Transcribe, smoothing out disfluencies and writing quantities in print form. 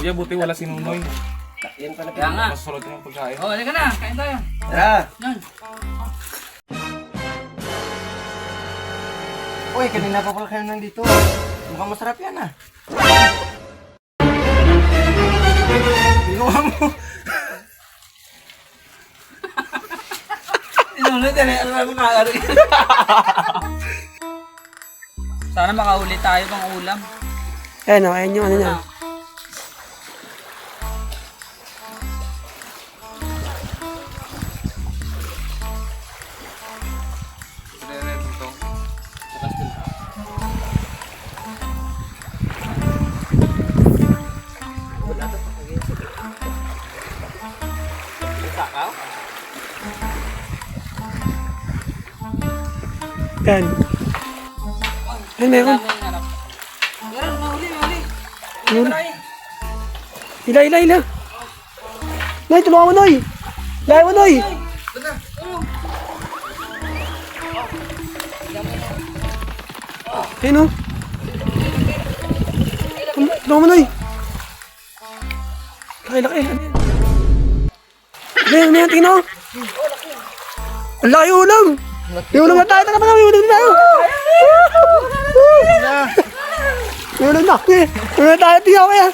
Kuya, buti wala si Nunoy. Yan pala. Kaya nga. Masulod yung pagkain. Oh, halika na. Kain tayo. Tara! Yan. Uy, kanina pa pala kayo nandito. Mukhang masarap yan ah. Ginawa mo. Inulit yan eh. Ano na makakari? Sana makahuli tayo pang ulam. Ayan o, ayan yung ano niya. Yan. Ay, meron. Meron, mahuli. Ila. Noy, tulungan mo, Noy. Lahat mo, Noy. Ayun o. Tulungan mo, Noy. Laki. Ano yan? Tingnan o. Ang laki ulam. May ulam na tayo. May ulam na tayo. May ulam na tayo. Tingnan ko yan.